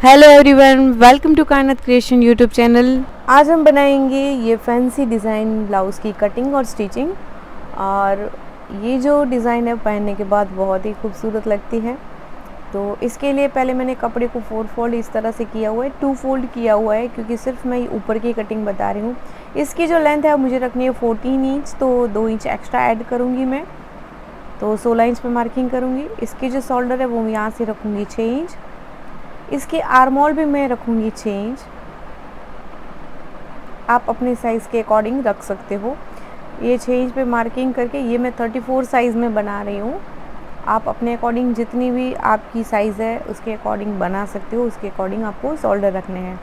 Hello everyone, welcome to कायनात creation YouTube channel. आज हम बनाएंगे ये फैंसी डिज़ाइन ब्लाउज़ की कटिंग और स्टिचिंग। और ये जो डिज़ाइन है पहनने के बाद बहुत ही खूबसूरत लगती है। तो इसके लिए पहले मैंने कपड़े को 4 फोल्ड इस तरह से किया हुआ है, 2 फोल्ड किया हुआ है क्योंकि सिर्फ मैं ऊपर की कटिंग बता रही हूँ। इसकी जो लेंथ है मुझे रखनी है 14 इंच, तो 2 इंच एक्स्ट्रा ऐड करूँगी मैं, तो 16 इंच पे मार्किंग करूँगी। इसकी जो शोल्डर है वो मैं यहाँ से रखूँगी 6 इंच। इसकी आर्मोल भी मैं रखूँगी 6 इंच। आप अपने साइज़ के अकॉर्डिंग रख सकते हो। ये 6 इंच पे मार्किंग करके ये मैं 34 साइज़ में बना रही हूँ। आप अपने अकॉर्डिंग जितनी भी आपकी साइज़ है उसके अकॉर्डिंग बना सकते हो, उसके अकॉर्डिंग आपको शोल्डर रखने हैं।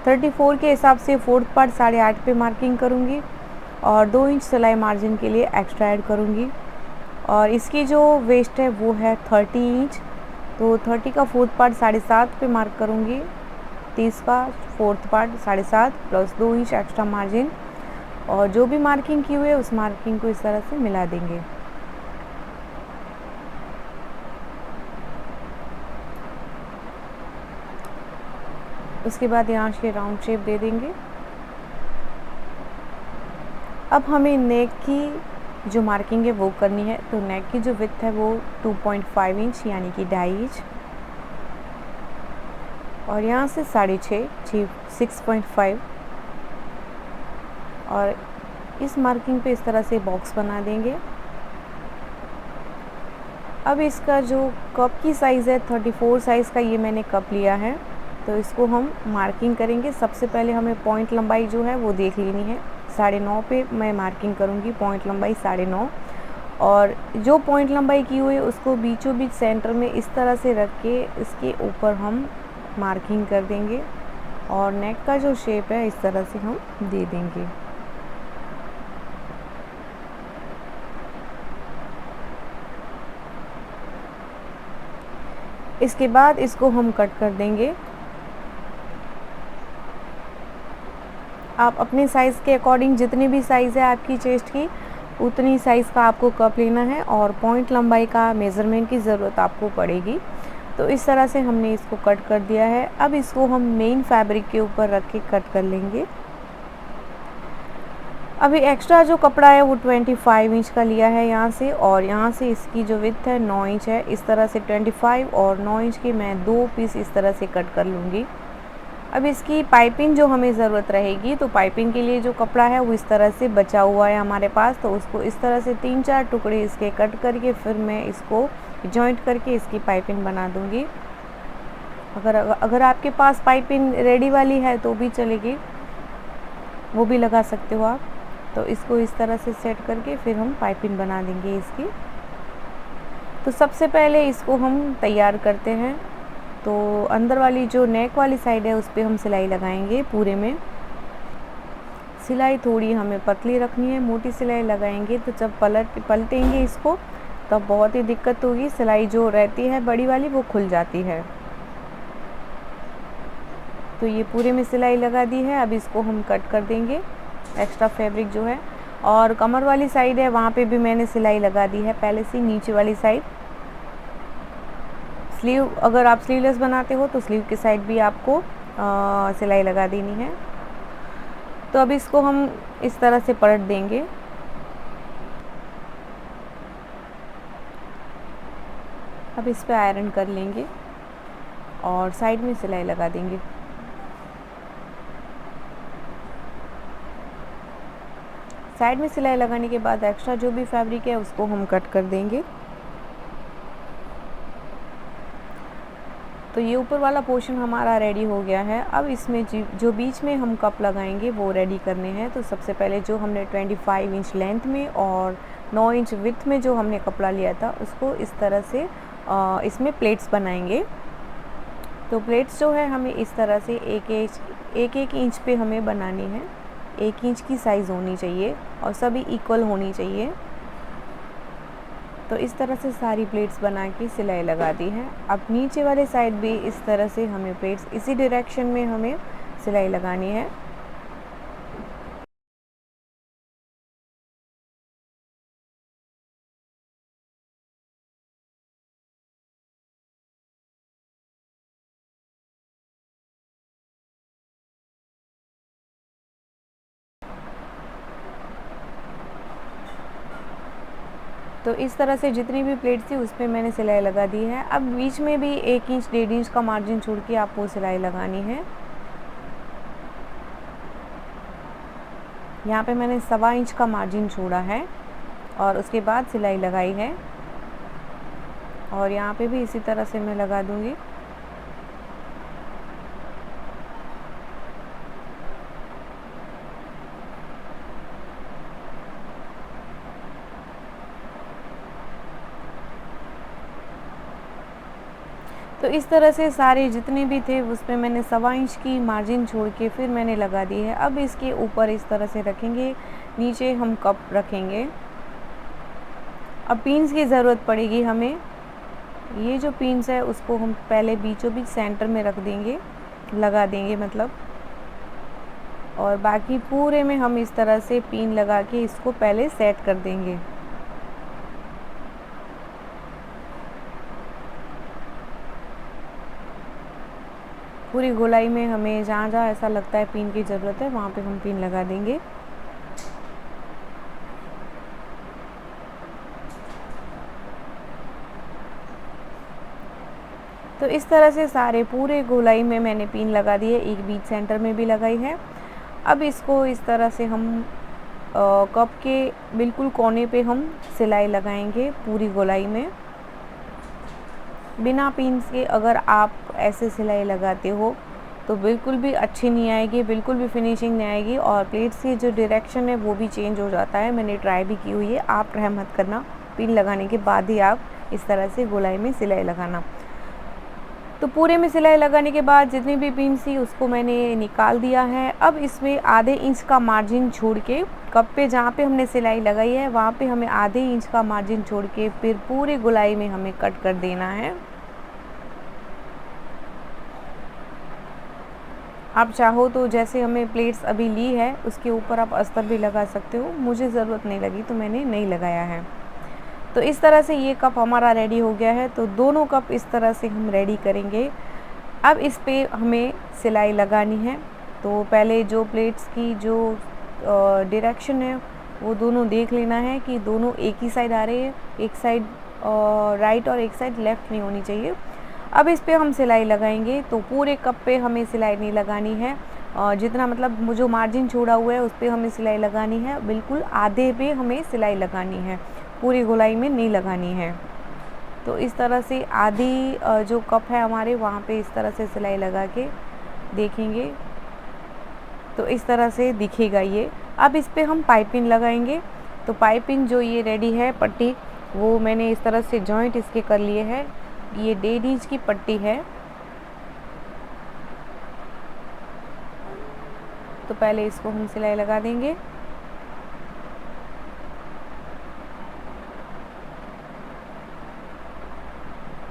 34 के हिसाब से 4th पार्ट 8.5 पे मार्किंग करूँगी और 2 इंच सिलाई मार्जिन के लिए एक्स्ट्रा ऐड करूँगी। और इसकी जो वेस्ट है वो है 30 इंच, तो 30 का 4th पार्ट 7.5 पे मार्क करूँगी। 30 का 4th part 7.5 plus 2 inch extra margin, और जो भी मार्किंग की हुई है उस मार्किंग को इस तरह से मिला देंगे। उसके बाद यहाँ से राउंड शेप दे देंगे। अब हमें नेक की जो मार्किंग है वो करनी है, तो नेक की जो विड्थ है वो 2.5 इंच यानी कि 2.5 इंच, और यहाँ से 6.5 6.5, और इस मार्किंग पे इस तरह से बॉक्स बना देंगे। अब इसका जो कप की साइज़ है 34 साइज़ का ये मैंने कप लिया है, तो इसको हम मार्किंग करेंगे। सबसे पहले हमें पॉइंट लंबाई जो है वो देख लेनी है। 9.5 पे मैं मार्किंग करूँगी, पॉइंट लंबाई 9.5। और जो पॉइंट लंबाई की हुई है उसको बीचों बीच सेंटर में इस तरह से रख के इसके ऊपर हम मार्किंग कर देंगे, और नेक का जो शेप है इस तरह से हम दे देंगे। इसके बाद इसको हम कट कर देंगे। आप अपने साइज़ के अकॉर्डिंग जितनी भी साइज़ है आपकी चेस्ट की उतनी साइज़ का आपको कप लेना है, और पॉइंट लंबाई का मेज़रमेंट की ज़रूरत आपको पड़ेगी। तो इस तरह से हमने इसको कट कर दिया है। अब इसको हम मेन फैब्रिक के ऊपर रख के कट कर लेंगे। अभी एक्स्ट्रा जो कपड़ा है वो 25 इंच का लिया है यहाँ से, और यहाँ से इसकी जो विड्थ है 9 इंच है। इस तरह से 25 और 9 इंच की मैं 2 पीस इस तरह से कट कर लूँगी। अब इसकी पाइपिंग जो हमें ज़रूरत रहेगी, तो पाइपिंग के लिए जो कपड़ा है वो इस तरह से बचा हुआ है हमारे पास, तो उसको इस तरह से 3-4 टुकड़े इसके कट करके फिर मैं इसको जॉइंट करके इसकी पाइपिंग बना दूँगी। अगर आपके पास पाइपिंग रेडी वाली है तो भी चलेगी, वो भी लगा सकते हो आप। तो इसको इस तरह से सेट करके फिर हम पाइपिंग बना देंगे इसकी। तो सबसे पहले इसको हम तैयार करते हैं। तो अंदर वाली जो नेक वाली साइड है उस पर हम सिलाई लगाएंगे। पूरे में सिलाई थोड़ी हमें पतली रखनी है, मोटी सिलाई लगाएंगे तो जब पलटेंगे इसको तब बहुत ही दिक्कत होगी। सिलाई जो रहती है बड़ी वाली वो खुल जाती है। तो ये पूरे में सिलाई लगा दी है। अब इसको हम कट कर देंगे, एक्स्ट्रा फैब्रिक जो है। और कमर वाली साइड है वहाँ पे भी मैंने सिलाई लगा दी है पहले से, नीचे वाली साइड। स्लीव अगर आप स्लीवलेस बनाते हो तो स्लीव की साइड भी आपको सिलाई लगा देनी है। तो अब इसको हम इस तरह से पलट देंगे। अब इस पे आयरन कर लेंगे और साइड में सिलाई लगा देंगे। साइड में सिलाई लगाने के बाद एक्स्ट्रा जो भी फैब्रिक है उसको हम कट कर देंगे। तो ये ऊपर वाला पोर्शन हमारा रेडी हो गया है। अब इसमें जो बीच में हम कप लगाएंगे वो रेडी करने हैं। तो सबसे पहले जो हमने 25 इंच लेंथ में और 9 इंच विड्थ में जो हमने कपड़ा लिया था उसको इस तरह से इसमें प्लेट्स बनाएंगे। तो प्लेट्स जो है हमें इस तरह से एक इंच पे हमें बनानी है। 1 इंच की साइज़ होनी चाहिए और सभी इक्वल होनी चाहिए। तो इस तरह से सारी प्लेट्स बना के सिलाई लगा दी है। अब नीचे वाले साइड भी इस तरह से हमें प्लेट्स इसी डायरेक्शन में हमें सिलाई लगानी है। तो इस तरह से जितनी भी प्लेट थी उस पर मैंने सिलाई लगा दी है। अब बीच में भी 1 इंच 1.5 इंच का मार्जिन छोड़ के आपको सिलाई लगानी है। यहाँ पे मैंने 1.25 इंच का मार्जिन छोड़ा है और उसके बाद सिलाई लगाई है, और यहाँ पे भी इसी तरह से मैं लगा दूँगी। तो इस तरह से सारे जितने भी थे उस पे मैंने 1.25 इंच की मार्जिन छोड़ के फिर मैंने लगा दी है। अब इसके ऊपर इस तरह से रखेंगे, नीचे हम कप रखेंगे। अब पिन्स की ज़रूरत पड़ेगी हमें। ये जो पिन्स है उसको हम पहले बीचों बीच सेंटर में रख देंगे, लगा देंगे मतलब, और बाकी पूरे में हम इस तरह से पिन लगा के इसको पहले सेट कर देंगे। पूरी गोलाई में हमें जहाँ जहाँ ऐसा लगता है पिन की ज़रूरत है वहाँ पे हम पिन लगा देंगे। तो इस तरह से सारे पूरे गोलाई में मैंने पिन लगा दी है, एक बीच सेंटर में भी लगाई है। अब इसको इस तरह से हम कप के बिल्कुल कोने पे हम सिलाई लगाएंगे पूरी गोलाई में। बिना पिन्स के अगर आप ऐसे सिलाई लगाते हो तो बिल्कुल भी अच्छी नहीं आएगी, बिल्कुल भी फिनिशिंग नहीं आएगी, और प्लेट्स की जो डायरेक्शन है वो भी चेंज हो जाता है। मैंने ट्राई भी की हुई है, आप ट्राई मत करना। पिन लगाने के बाद ही आप इस तरह से गोलाई में सिलाई लगाना। तो पूरे में सिलाई लगाने के बाद जितनी भी पिन थी उसको मैंने निकाल दिया है। अब इसमें आधे इंच का मार्जिन छोड़ के कप पे जहाँ पे हमने सिलाई लगाई है वहाँ पे हमें आधे इंच का मार्जिन छोड़ के फिर पूरे गोलाई में हमें कट कर देना है। आप चाहो तो जैसे हमें प्लेट्स अभी ली है उसके ऊपर आप अस्तर भी लगा सकते हो, मुझे ज़रूरत नहीं लगी तो मैंने नहीं लगाया है। तो इस तरह से ये कप हमारा रेडी हो गया है। तो दोनों कप इस तरह से हम रेडी करेंगे। अब इस पे हमें सिलाई लगानी है। तो पहले जो प्लेट्स की जो डायरेक्शन है वो दोनों देख लेना है कि दोनों एक ही साइड आ रही है, एक साइड राइट और एक साइड लेफ़्ट नहीं होनी चाहिए। अब इस पे हम सिलाई लगाएंगे। तो पूरे कप पे हमें सिलाई नहीं लगानी है, जितना मतलब जो मार्जिन छोड़ा हुआ है उस पे हमें सिलाई लगानी है, बिल्कुल आधे पे हमें सिलाई लगानी है, पूरी गोलाई में नहीं लगानी है। तो इस तरह से आधी जो कप है हमारे वहाँ पे इस तरह से सिलाई लगा के देखेंगे तो इस तरह से दिखेगा ये। अब इस पे हम पाइपिंग लगाएंगे। तो पाइपिंग जो ये रेडी है पट्टी, वो मैंने इस तरह से जॉइंट इसके कर लिए है। ये 1.5 इंच की पट्टी है। तो पहले इसको हम सिलाई लगा देंगे।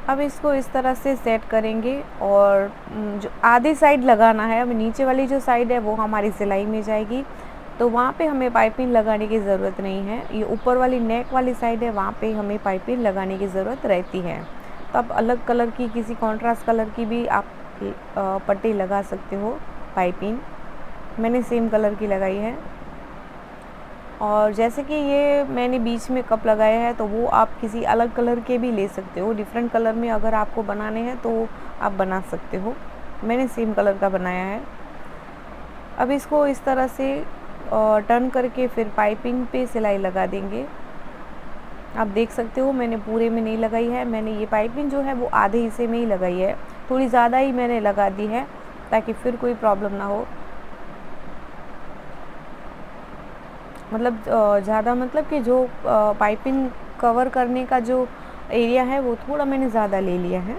अब इसको इस तरह से सेट करेंगे, और जो आधी साइड लगाना है, अब नीचे वाली जो साइड है वो हमारी सिलाई में जाएगी, तो वहाँ पे हमें पाइपिंग लगाने की ज़रूरत नहीं है। ये ऊपर वाली नेक वाली साइड है, वहाँ पे हमें पाइपिंग लगाने की ज़रूरत रहती है। तो आप अलग कलर की, किसी कॉन्ट्रास्ट कलर की भी आप पट्टी लगा सकते हो पाइपिंग। मैंने सेम कलर की लगाई है। और जैसे कि ये मैंने बीच में कप लगाया है तो वो आप किसी अलग कलर के भी ले सकते हो, डिफरेंट कलर में अगर आपको बनाने हैं तो आप बना सकते हो। मैंने सेम कलर का बनाया है। अब इसको इस तरह से टर्न करके फिर पाइपिंग पे सिलाई लगा देंगे। आप देख सकते हो मैंने पूरे में नहीं लगाई है, मैंने ये पाइपिंग जो है वो आधे हिस्से में ही लगाई है, थोड़ी ज़्यादा ही मैंने लगा दी है ताकि फिर कोई प्रॉब्लम ना हो। मतलब ज़्यादा मतलब कि जो पाइपिंग कवर करने का जो एरिया है वो थोड़ा मैंने ज़्यादा ले लिया है।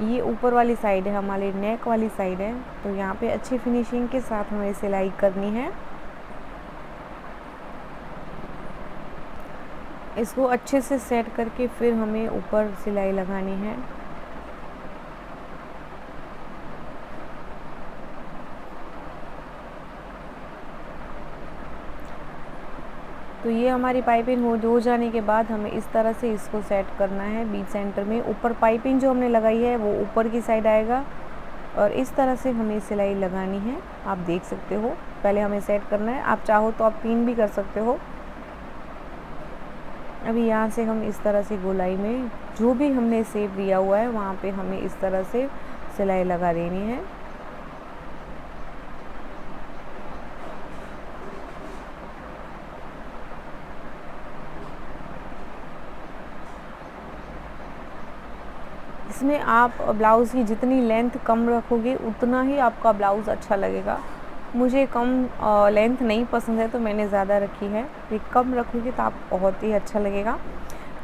ये ऊपर वाली साइड है, हमारे नेक वाली साइड है, तो यहाँ पे अच्छी फिनिशिंग के साथ हमें सिलाई करनी है। इसको अच्छे से सेट करके फिर हमें ऊपर सिलाई लगानी है। तो ये हमारी पाइपिंग हो जाने के बाद हमें इस तरह से इसको सेट करना है बीच सेंटर में। ऊपर पाइपिंग जो हमने लगाई है वो ऊपर की साइड आएगा और इस तरह से हमें सिलाई लगानी है। आप देख सकते हो, पहले हमें सेट करना है। आप चाहो तो आप पिन भी कर सकते हो। अभी यहाँ से हम इस तरह से गोलाई में जो भी हमने शेप दिया हुआ है वहाँ पे हमें इस तरह से सिलाई लगा देनी है। इसमें आप ब्लाउज़ की जितनी लेंथ कम रखोगे उतना ही आपका ब्लाउज़ अच्छा लगेगा। मुझे कम लेंथ नहीं पसंद है तो मैंने ज़्यादा रखी है। ये कम रखोगे तो आप बहुत ही अच्छा लगेगा।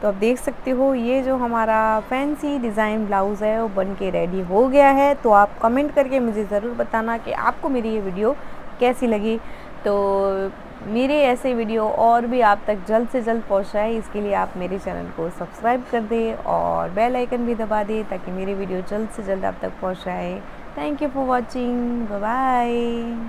तो आप देख सकते हो ये जो हमारा फैंसी डिज़ाइन ब्लाउज़ है वो बन के रेडी हो गया है। तो आप कमेंट करके मुझे ज़रूर बताना कि आपको मेरी ये वीडियो कैसी लगी। तो मेरे ऐसे वीडियो और भी आप तक जल्द से जल्द पहुंचाए, इसके लिए आप मेरे चैनल को सब्सक्राइब कर दें और बेल आइकन भी दबा दें ताकि मेरी वीडियो जल्द से जल्द आप तक पहुंचाए। Thank you for watching. Bye bye.